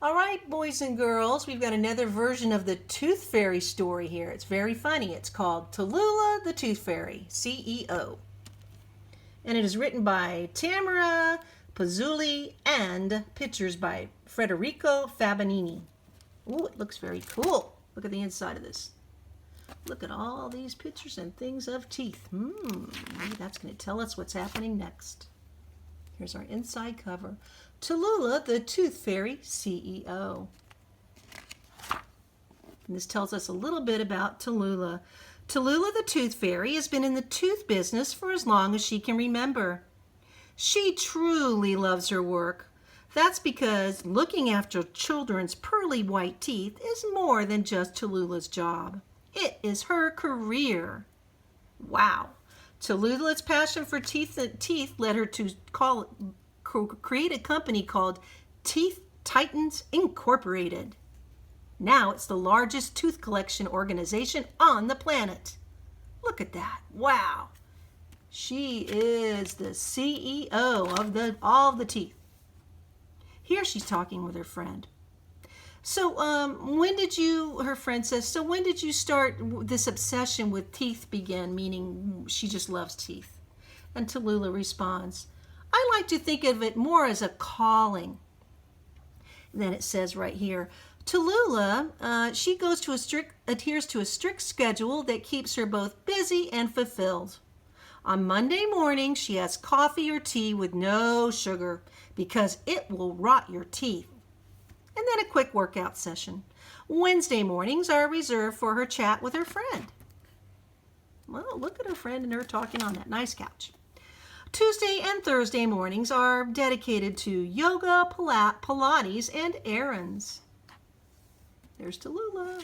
All right, boys and girls, we've got another version of the Tooth Fairy story here. It's very funny. It's called Tallulah the Tooth Fairy, CEO. And it is written by Tamara Pazzulli and pictures by Federico Fabinini. Ooh, it looks very cool. Look at the inside of this. Look at all these pictures and things of teeth. Maybe that's going to tell us what's happening next. Here's our inside cover. Tallulah, the Tooth Fairy CEO. And this tells us a little bit about Tallulah. Tallulah, the Tooth Fairy, has been in the tooth business for as long as she can remember. She truly loves her work. That's because looking after children's pearly white teeth is more than just Tallulah's job. It is her career. Wow. Tallulah's passion for teeth led her to create a company called Teeth Titans Incorporated. Now it's the largest tooth collection organization on the planet. Look at that. Wow. She is the CEO of all of the teeth. Here she's talking with her friend. So her friend says, so when did you start this obsession with teeth begin, meaning she just loves teeth? And Tallulah responds, I like to think of it more as a calling. And then it says right here, Tallulah, she adheres to a strict schedule that keeps her both busy and fulfilled. On Monday morning, she has coffee or tea with no sugar because it will rot your teeth. And then a quick workout session. Wednesday mornings are reserved for her chat with her friend. Well, look at her friend and her talking on that nice couch. Tuesday and Thursday mornings are dedicated to yoga, Pilates, and errands. There's Tallulah.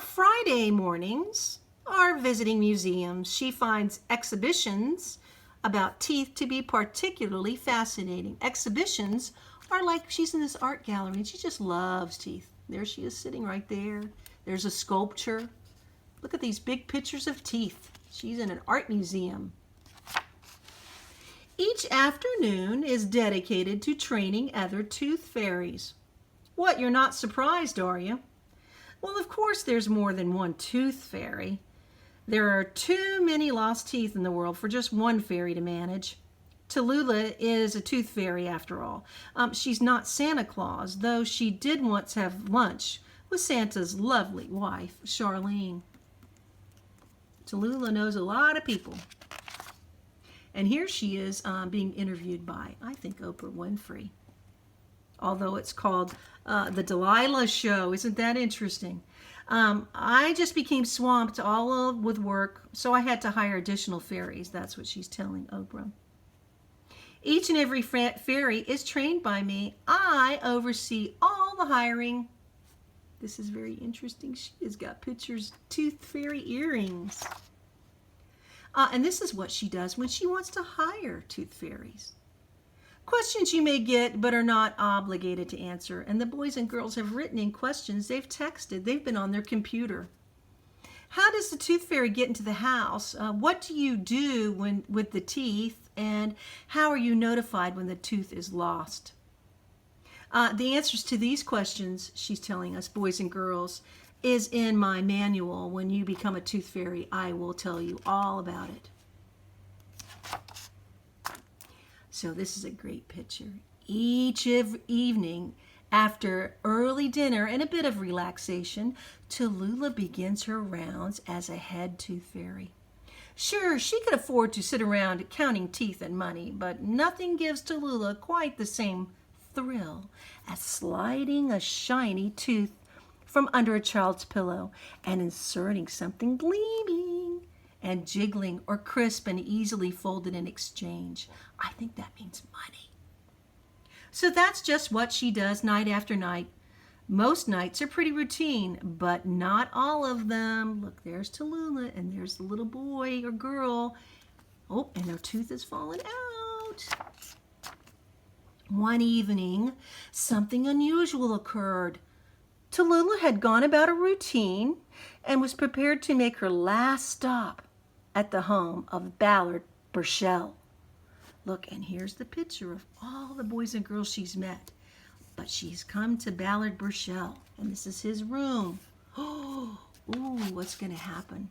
Friday mornings are visiting museums. She finds exhibitions about teeth to be particularly fascinating. Exhibitions are like she's in this art gallery and she just loves teeth. There she is sitting right there. There's a sculpture. Look at these big pictures of teeth. She's in an art museum. Each afternoon is dedicated to training other tooth fairies. What, you're not surprised, are you? Well, of course there's more than one tooth fairy. There are too many lost teeth in the world for just one fairy to manage. Tallulah is a tooth fairy after all. She's not Santa Claus, though she did once have lunch with Santa's lovely wife, Charlene. Tallulah knows a lot of people. And here she is being interviewed by, I think, Oprah Winfrey. Although it's called The Tallulah Show. Isn't that interesting? I just became swamped with work, so I had to hire additional fairies. That's what she's telling Oprah. Each and every fairy is trained by me. I oversee all the hiring. This is very interesting. She has got pictures, tooth fairy earrings. And this is what she does when she wants to hire tooth fairies. Questions you may get but are not obligated to answer. And the boys and girls have written in questions, they've texted, they've been on their computer. How does the tooth fairy get into the house? What do you do with the teeth? And how are you notified when the tooth is lost? The answers to these questions, she's telling us, boys and girls, is in my manual. When you become a tooth fairy, I will tell you all about it. So this is a great picture. Each evening, after early dinner and a bit of relaxation, Tallulah begins her rounds as a head tooth fairy. Sure, she could afford to sit around counting teeth and money, but nothing gives Tallulah quite the same thrill as sliding a shiny tooth from under a child's pillow and inserting something gleaming and jiggling or crisp and easily folded in exchange. I think that means money. So that's just what she does night after night. Most nights are pretty routine, but not all of them. Look, there's Tallulah, and there's the little boy or girl. Oh, and their tooth is falling out. One evening, something unusual occurred. Tallulah had gone about her routine and was prepared to make her last stop at the home of Ballard Burchell. Look, and here's the picture of all the boys and girls she's met. But she's come to Ballard Burchell, and this is his room. Oh, ooh, what's going to happen?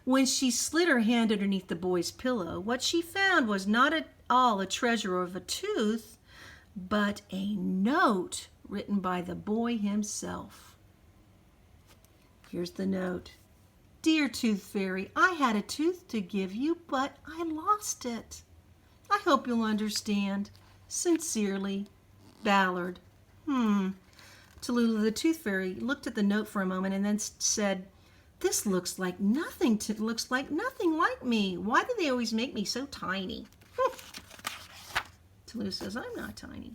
When she slid her hand underneath the boy's pillow, what she found was not at all a treasure of a tooth, but a note written by the boy himself. Here's the note. Dear Tooth Fairy, I had a tooth to give you, but I lost it. I hope you'll understand. Sincerely, Ballard. Tallulah the Tooth Fairy looked at the note for a moment and then said, This looks like nothing like me. Why do they always make me so tiny? Tallulah says, I'm not tiny.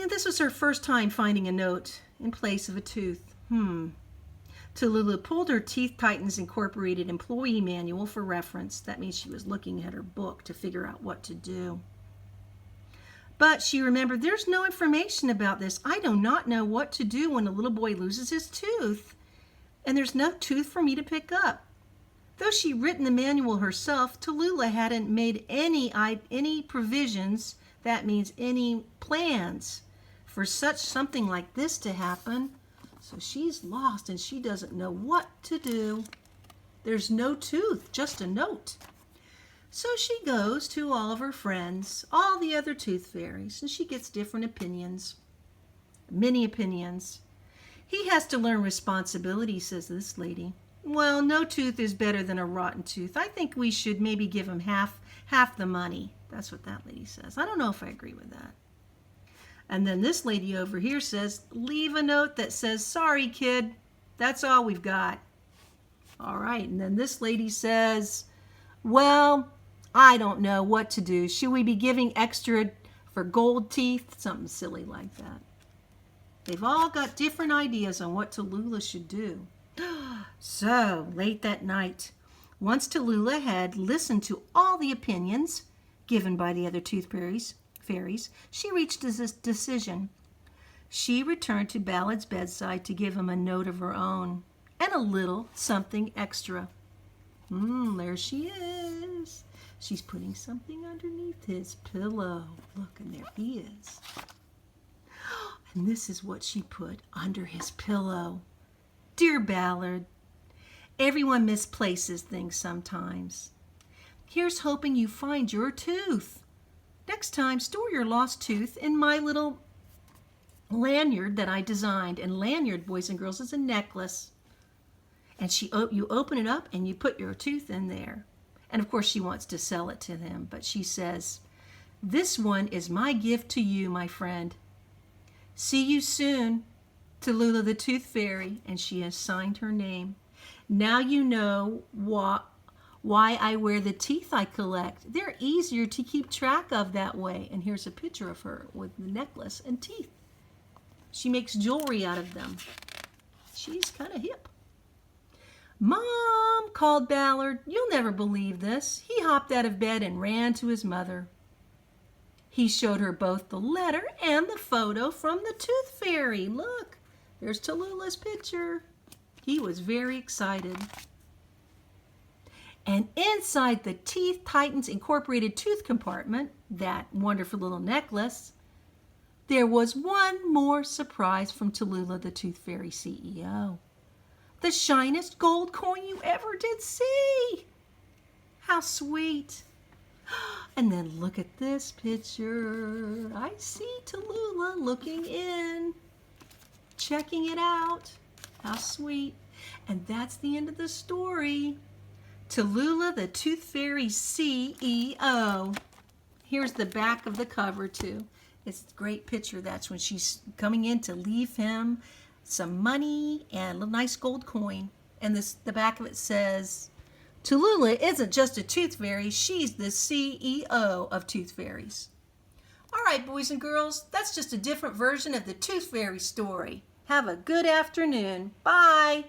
This was her first time finding a note in place of a tooth. Tallulah pulled her Teeth Titans Incorporated employee manual for reference. That means she was looking at her book to figure out what to do. But she remembered, there's no information about this. I do not know what to do when a little boy loses his tooth. And there's no tooth for me to pick up. Though she'd written the manual herself, Tallulah hadn't made any provisions, that means any plans, for something like this to happen. So she's lost and she doesn't know what to do. There's no tooth, just a note. So she goes to all of her friends, all the other tooth fairies, and she gets different opinions, many opinions. He has to learn responsibility, says this lady. Well, no tooth is better than a rotten tooth. I think we should maybe give him half the money. That's what that lady says. I don't know if I agree with that. And then this lady over here says, leave a note that says, sorry, kid, that's all we've got. All right, and then this lady says, well, I don't know what to do. Should we be giving extra for gold teeth? Something silly like that. They've all got different ideas on what Tallulah should do. So, late that night, once Tallulah had listened to all the opinions given by the other tooth fairies, she reached a decision. She returned to Ballard's bedside to give him a note of her own and a little something extra. There she is. She's putting something underneath his pillow. Look, and there he is. And this is what she put under his pillow. Dear Ballard, everyone misplaces things sometimes. Here's hoping you find your tooth. Next time, store your lost tooth in my little lanyard that I designed. And lanyard, boys and girls, is a necklace. And you open it up and you put your tooth in there. And of course she wants to sell it to them, but she says, this one is my gift to you, my friend. See you soon, Tallulah the Tooth Fairy. And she has signed her name. Now you know why I wear the teeth I collect. They're easier to keep track of that way. And here's a picture of her with the necklace and teeth. She makes jewelry out of them. She's kind of hip. Mom, called Ballard. You'll never believe this. He hopped out of bed and ran to his mother. He showed her both the letter and the photo from the Tooth Fairy. Look, there's Tallulah's picture. He was very excited. And inside the Teeth Titans Incorporated tooth compartment, that wonderful little necklace, there was one more surprise from Tallulah the Tooth Fairy CEO. The shiniest gold coin you ever did see. How sweet. And then look at this picture. I see Tallulah looking in, checking it out. How sweet. And that's the end of the story. Tallulah the Tooth Fairy CEO. Here's the back of the cover too. It's a great picture. That's when she's coming in to leave him some money and a nice gold coin. And the back of it says, Tallulah isn't just a tooth fairy, she's the CEO of Tooth Fairies. All right, boys and girls, that's just a different version of the Tooth Fairy story. Have a good afternoon. Bye.